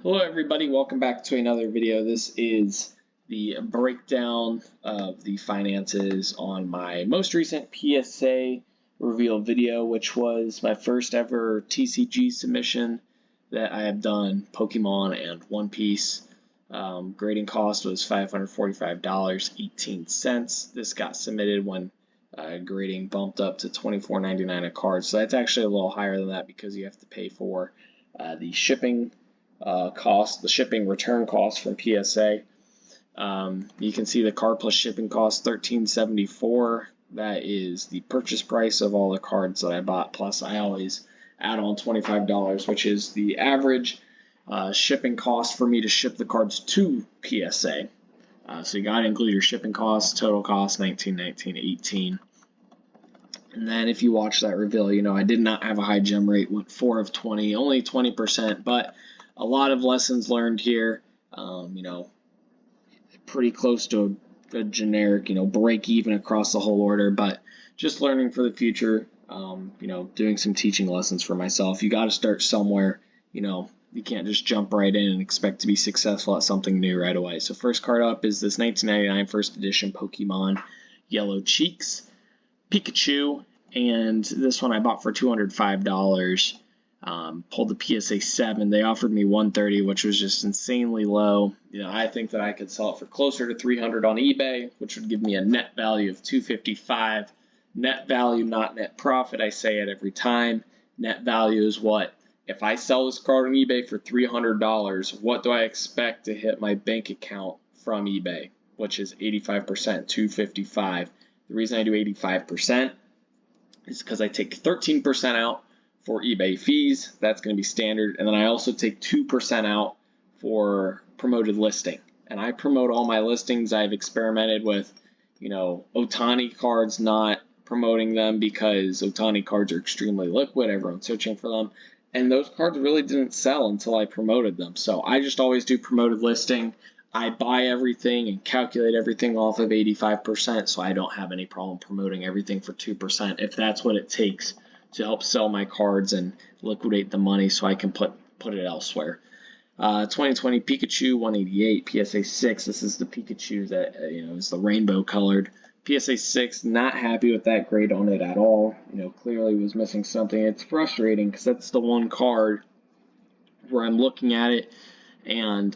Hello everybody, welcome back to another video. This is the breakdown of the finances on my most recent PSA reveal video, which was my first ever TCG submission that I have done, Pokemon and One Piece. Grading cost was $545.18. This got submitted when grading bumped up to $24.99 a card, so that's actually a little higher than that because you have to pay for the shipping cost, the shipping return cost from PSA. You can see the card plus shipping cost $13.74. That is the purchase price of all the cards that I bought, plus I always add on $25, which is the average shipping cost for me to ship the cards to PSA. So you gotta include your shipping costs. Total cost $19, $19, $18. And then if you watch that reveal, I did not have a high gem rate, went 4 of 20, only 20%, but a lot of lessons learned here. Pretty close to a generic, break even across the whole order, but just learning for the future, doing some teaching lessons for myself. You got to start somewhere, you can't just jump right in and expect to be successful at something new right away. So first card up is this 1999 first edition Pokemon Yellow Cheeks Pikachu, and this one I bought for $205. Pulled the PSA 7. They offered me $130, which was just insanely low. I think that I could sell it for closer to $300 on eBay, which would give me a net value of $255. Net value, not net profit. I say it every time. Net value is what? If I sell this card on eBay for $300, what do I expect to hit my bank account from eBay, which is 85%, $255. The reason I do 85% is because I take 13% out for eBay fees. That's going to be standard. And then I also take 2% out for promoted listing. And I promote all my listings. I've experimented with, Otani cards, not promoting them because Otani cards are extremely liquid. Everyone's searching for them. And those cards really didn't sell until I promoted them. So I just always do promoted listing. I buy everything and calculate everything off of 85%. So I don't have any problem promoting everything for 2% if that's what it takes to help sell my cards and liquidate the money so I can put it elsewhere. 2020 Pikachu 188 PSA 6. This is the Pikachu that is the rainbow colored. PSA 6. Not happy with that grade on it at all. Clearly was missing something. It's frustrating because that's the one card where I'm looking at it and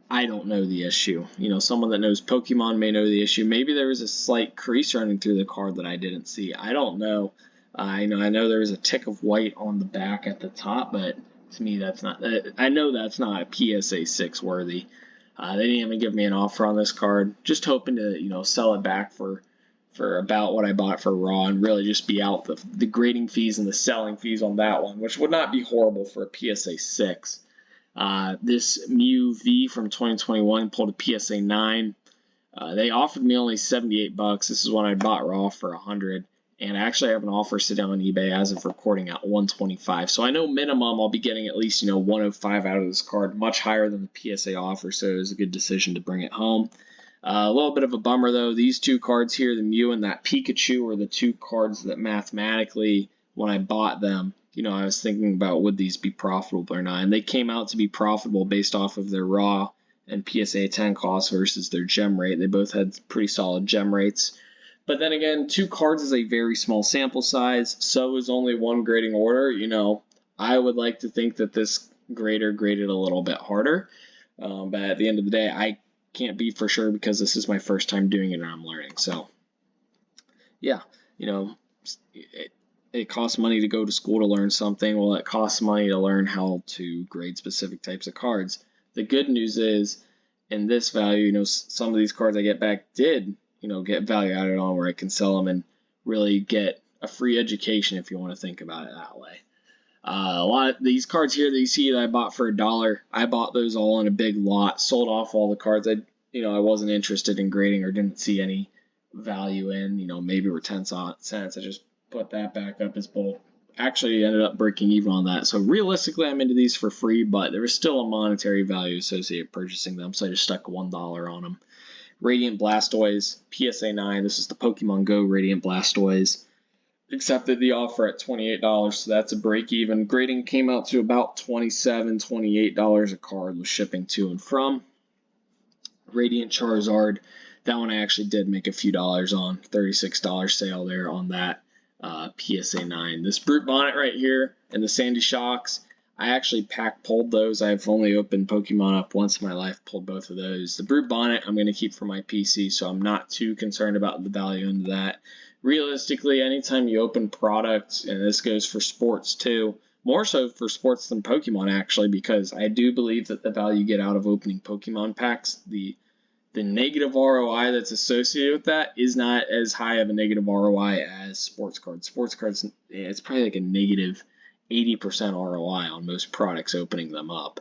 I don't know the issue. Someone that knows Pokemon may know the issue. Maybe there was a slight crease running through the card that I didn't see. I don't know. I know there was a tick of white on the back at the top, but to me that's not. I know that's not a PSA 6 worthy. They didn't even give me an offer on this card. Just hoping to sell it back for about what I bought for raw and really just be out the grading fees and the selling fees on that one, which would not be horrible for a PSA 6. This Mew V from 2021 pulled a PSA 9. They offered me only $78. This is one I bought raw for $100. And I actually have an offer sitting on eBay as of recording at $125. So I know minimum I'll be getting at least, $105 out of this card, much higher than the PSA offer. So it was a good decision to bring it home. A little bit of a bummer though. These two cards here, the Mew and that Pikachu, were the two cards that mathematically, when I bought them, I was thinking about would these be profitable or not. And they came out to be profitable based off of their raw and PSA 10 cost versus their gem rate. They both had pretty solid gem rates. But then again, 2 cards is a very small sample size, so is only one grading order. I would like to think that this grader graded a little bit harder. But at the end of the day, I can't be for sure because this is my first time doing it and I'm learning. So, yeah, it costs money to go to school to learn something. Well, it costs money to learn how to grade specific types of cards. The good news is, in this value, some of these cards I get back did get value added on where I can sell them and really get a free education if you want to think about it that way. A lot of these cards here that you see that I bought for $1, I bought those all in a big lot, sold off all the cards I wasn't interested in grading or didn't see any value in, maybe were 10 cents. I just put that back up as bulk. Actually ended up breaking even on that. So realistically, I'm into these for free, but there was still a monetary value associated with purchasing them, so I just stuck $1 on them. Radiant Blastoise, PSA 9. This is the Pokemon Go Radiant Blastoise. accepted the offer at $28, so that's a break even. Grading came out to about $27, $28 a card with shipping to and from. Radiant Charizard, that one I actually did make a few dollars on, $36 sale there on that PSA 9. This Brute Bonnet right here and the Sandy Shocks, I actually pack pulled those. I've only opened Pokemon up once in my life, pulled both of those. The Brute Bonnet I'm going to keep for my PC, so I'm not too concerned about the value into that. Realistically, anytime you open products, and this goes for sports too, more so for sports than Pokemon actually, because I do believe that the value you get out of opening Pokemon packs, the negative ROI that's associated with that is not as high of a negative ROI as sports cards. Sports cards, it's probably like a negative 80% ROI on most products opening them up.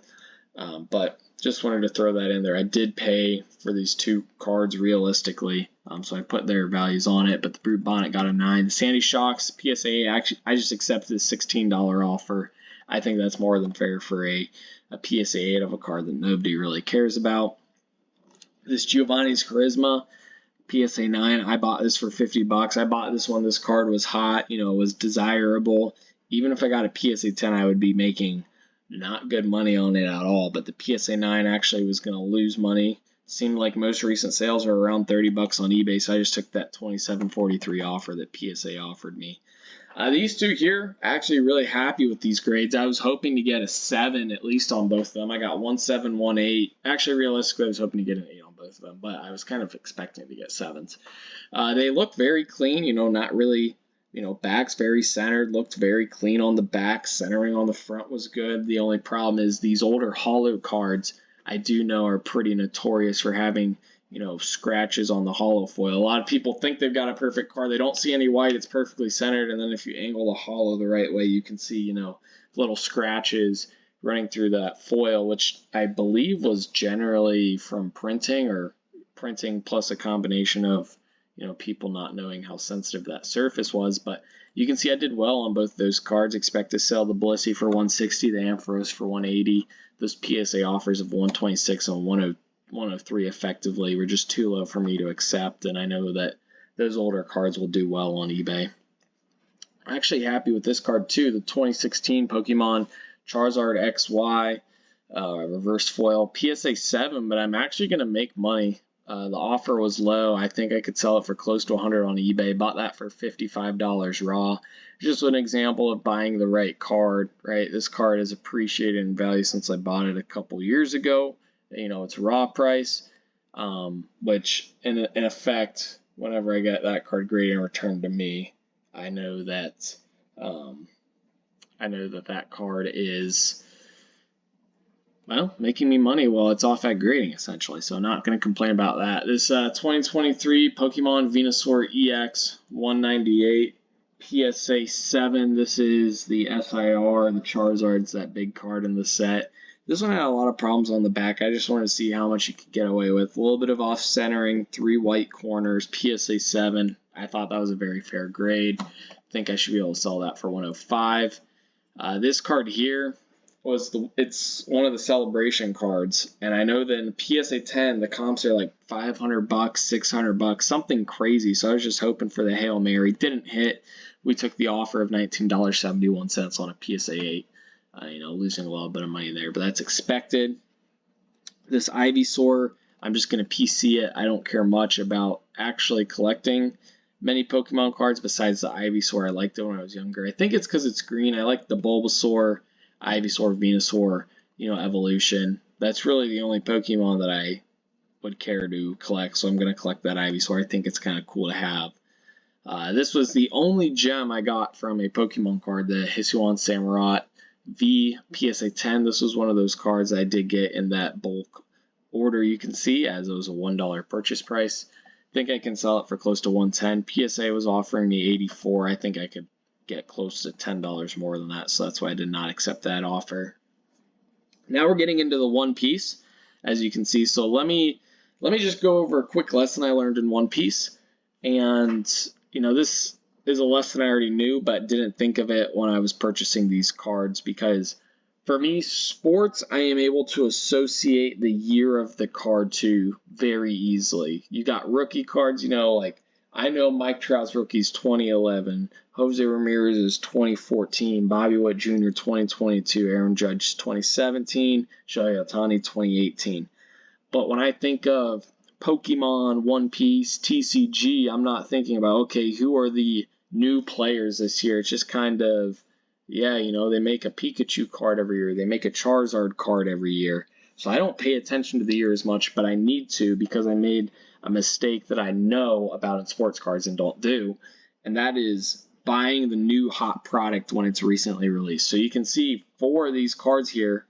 But just wanted to throw that in there. I did pay for these two cards realistically, so I put their values on it, but the Brute Bonnet got a 9. The Sandy Shocks PSA, actually, I just accepted the $16 offer. I think that's more than fair for a PSA 8 of a card that nobody really cares about. This Giovanni's Charisma PSA 9, I bought this for $50. I bought this one. This card was hot, it was desirable. Even if I got a PSA 10, I would be making not good money on it at all. But the PSA 9 actually was going to lose money. Seemed like most recent sales are around $30 on eBay, so I just took that $27.43 offer that PSA offered me. These two here, actually really happy with these grades. I was hoping to get a 7 at least on both of them. I got 1.7, 1.8. Actually, realistically, I was hoping to get an 8 on both of them, but I was kind of expecting to get 7s. They look very clean, not really, back's very centered, looked very clean on the back. Centering on the front was good. The only problem is these older holo cards, I do know, are pretty notorious for having scratches on the holo foil. A lot of people think they've got a perfect card. They don't see any white. It's perfectly centered. And then if you angle the holo the right way, you can see, little scratches running through that foil, which I believe was generally from printing, or printing plus a combination of, people not knowing how sensitive that surface was. But you can see I did well on both those cards. Expect to sell the Blissey for $160, the Ampharos for $180. Those PSA offers of $126 and $103 effectively were just too low for me to accept, and I know that those older cards will do well on eBay. I'm actually happy with this card too, the 2016 Pokemon Charizard XY reverse foil PSA 7, but I'm actually going to make money. The offer was low. I think I could sell it for close to $100 on eBay. Bought that for $55 raw. Just an example of buying the right card, right? This card has appreciated in value since I bought it a couple years ago. It's raw price, which in effect, whenever I get that card graded and returned to me, I know that that card is, well, making me money while it's off at grading, essentially. So I'm not going to complain about that. This 2023 Pokemon Venusaur EX 198 PSA 7. This is the SIR, the Charizard's that big card in the set. This one had a lot of problems on the back. I just wanted to see how much you could get away with. A little bit of off-centering, 3 white corners, PSA 7. I thought that was a very fair grade. I think I should be able to sell that for $105. This card here it's one of the celebration cards, and I know that in PSA 10 the comps are like $500, $600, something crazy. So I was just hoping for the Hail Mary. Didn't hit. We took the offer of $19.71 on a PSA 8. Losing a little bit of money there, but that's expected. This Ivysaur, I'm just going to PC it. I don't care much about actually collecting many Pokemon cards besides the Ivysaur. I liked it when I was younger. I think it's because it's green. I like the Bulbasaur, Ivysaur, Venusaur, evolution. That's really the only Pokemon that I would care to collect, so I'm going to collect that Ivysaur. I think it's kind of cool to have. This was the only gem I got from a Pokemon card, the Hisuian Samurott V PSA 10. This was one of those cards I did get in that bulk order, you can see, as it was a $1 purchase price. I think I can sell it for close to $110. PSA was offering me $84. I think I could get close to $10 more than that, so that's why I did not accept that offer. Now we're getting into the One Piece, as you can see. So let me just go over a quick lesson I learned in One Piece. And this is a lesson I already knew, but didn't think of it when I was purchasing these cards, because for me, sports, I am able to associate the year of the card to very easily. You got rookie cards, like I know Mike Trout's rookie's 2011, Jose Ramirez is 2014, Bobby Witt Jr. 2022, Aaron Judge 2017, Shohei Ohtani 2018. But when I think of Pokemon, One Piece, TCG, I'm not thinking about, okay, who are the new players this year? It's just kind of, yeah, they make a Pikachu card every year. They make a Charizard card every year. So I don't pay attention to the year as much, but I need to because I made a mistake that I know about in sports cards and don't do. And that is buying the new hot product when it's recently released. So you can see 4 of these cards here,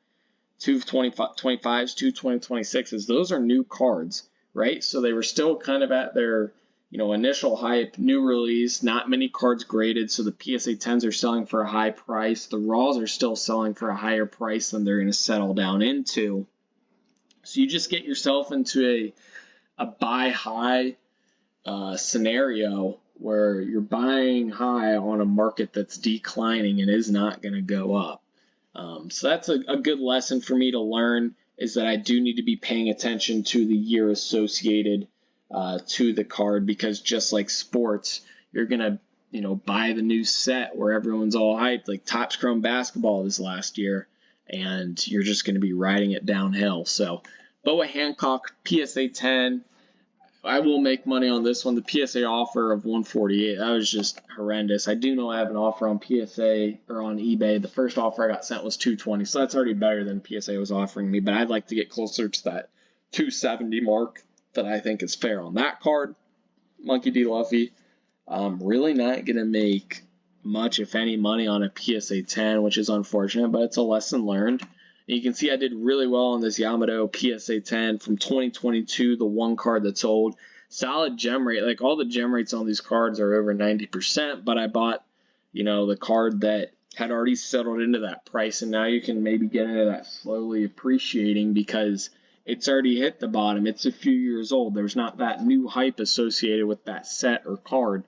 2 25s, 2 2026s, those are new cards, right? So they were still kind of at their, initial hype, new release, not many cards graded, so the PSA 10s are selling for a high price. The Raws are still selling for a higher price than they're going to settle down into. So you just get yourself into a buy high scenario where you're buying high on a market that's declining and is not going to go up. So that's a good lesson for me to learn, is that I do need to be paying attention to the year associated to the card, because just like sports, you're going to buy the new set where everyone's all hyped, like Topps Chrome Basketball this last year, and you're just going to be riding it downhill. So Boa Hancock PSA 10, I will make money on this one. The PSA offer of 148, that was just horrendous. I do know I have an offer on PSA or on eBay. The first offer I got sent was 220, so that's already better than PSA was offering me, but I'd like to get closer to that 270 mark that I think is fair on that card. Monkey D. Luffy, really not going to make much, if any, money on a PSA 10, which is unfortunate, but it's a lesson learned. And you can see I did really well on this Yamato PSA 10 from 2022, the one card that's old. Solid gem rate. Like, all the gem rates on these cards are over 90%, but I bought, the card that had already settled into that price, and now you can maybe get into that slowly appreciating because it's already hit the bottom. It's a few years old. There's not that new hype associated with that set or card.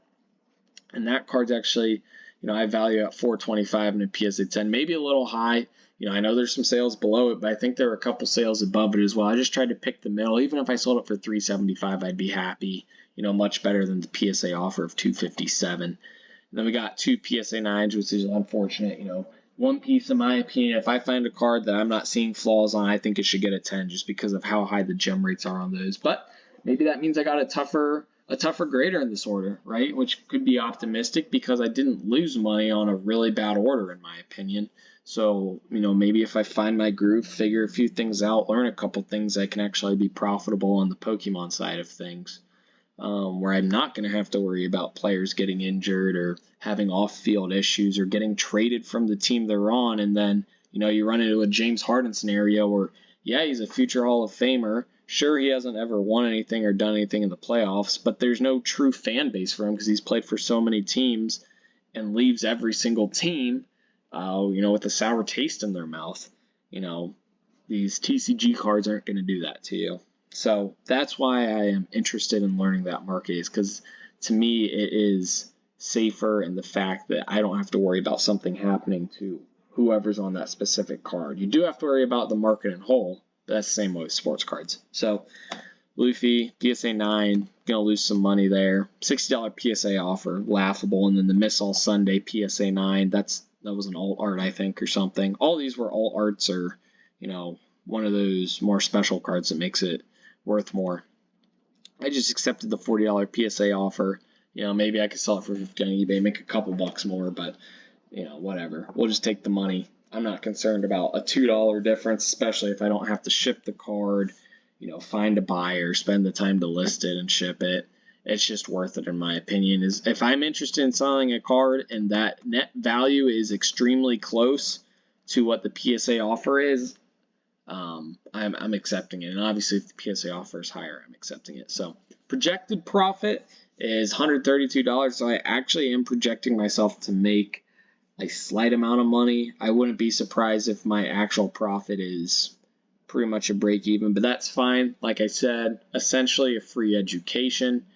And that card's actually, I value at 425 in a PSA 10, maybe a little high. I know there's some sales below it, but I think there are a couple sales above it as well. I just tried to pick the middle. Even if I sold it for 375, I'd be happy. Much better than the PSA offer of 257. And then we got 2 PSA 9s, which is unfortunate. One Piece, in my opinion, if I find a card that I'm not seeing flaws on, I think it should get a 10 just because of how high the gem rates are on those. But maybe that means I got a tougher grader in this order, right? Which could be optimistic because I didn't lose money on a really bad order, in my opinion. So, maybe if I find my groove, figure a few things out, learn a couple things, I can actually be profitable on the Pokemon side of things, where I'm not going to have to worry about players getting injured or having off-field issues or getting traded from the team they're on. And then, you run into a James Harden scenario where, yeah, he's a future Hall of Famer. Sure, he hasn't ever won anything or done anything in the playoffs, but there's no true fan base for him because he's played for so many teams and leaves every single team with a sour taste in their mouth. These TCG cards aren't going to do that to you. So that's why I am interested in learning that market, is because to me it is safer in the fact that I don't have to worry about something happening to whoever's on that specific card. You do have to worry about the market in whole, but that's the same way with sports cards. So Luffy, PSA 9, gonna lose some money there. $60 PSA offer, laughable. And then the Miss All Sunday PSA 9, that was an alt art, I think, or something. All these were alt arts, or one of those more special cards that makes it worth more. I just accepted the $40 PSA offer. Maybe I could sell it for $50 on eBay, make a couple bucks more, but whatever. We'll just take the money. I'm not concerned about a $2 difference, especially if I don't have to ship the card, find a buyer, spend the time to list it and ship it. It's just worth it, in my opinion. Is if I'm interested in selling a card and that net value is extremely close to what the PSA offer is, I'm accepting it. And obviously, if the PSA offer is higher, I'm accepting it. So projected profit is $132. So I actually am projecting myself to make a slight amount of money. I wouldn't be surprised if my actual profit is pretty much a break even, but that's fine. Like I said, essentially a free education.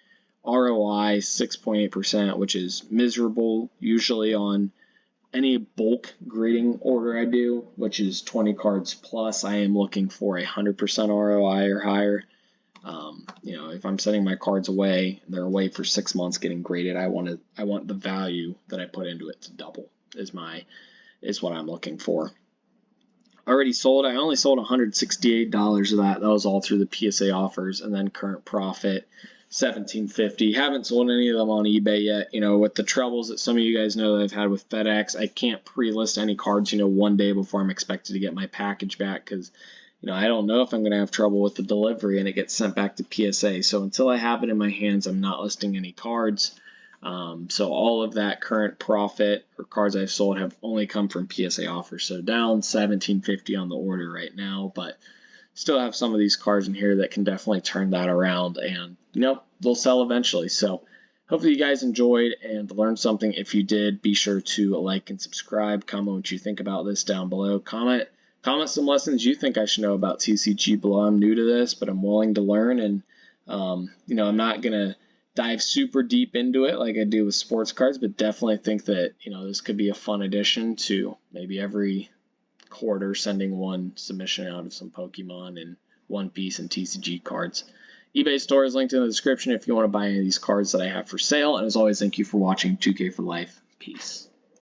ROI 6.8%, which is miserable usually on any bulk grading order I do, which is 20 cards plus. I am looking for 100% ROI or higher. If I'm sending my cards away and they're away for 6 months getting graded, I want the value that I put into it to double is what I'm looking for. Already sold. I only sold $168 of that. That was all through the PSA offers, and then current profit $17.50. Haven't sold any of them on eBay yet. With the troubles that some of you guys know that I've had with FedEx, I can't pre-list any cards, one day before I'm expected to get my package back because, I don't know if I'm going to have trouble with the delivery and it gets sent back to PSA. So until I have it in my hands, I'm not listing any cards. So all of that current profit or cards I've sold have only come from PSA offers. So down $17.50 on the order right now, but still have some of these cards in here that can definitely turn that around, and they'll sell eventually. So hopefully you guys enjoyed and learned something. If you did, be sure to like and subscribe. Comment what you think about this down below. Comment some lessons you think I should know about TCG below. I'm new to this, but I'm willing to learn, and I'm not gonna dive super deep into it like I do with sports cards, but definitely think that this could be a fun addition to maybe every quarter sending one submission out of some Pokemon and One Piece and TCG cards. eBay store is linked in the description if you want to buy any of these cards that I have for sale. And as always, thank you for watching 2K for Life. Peace.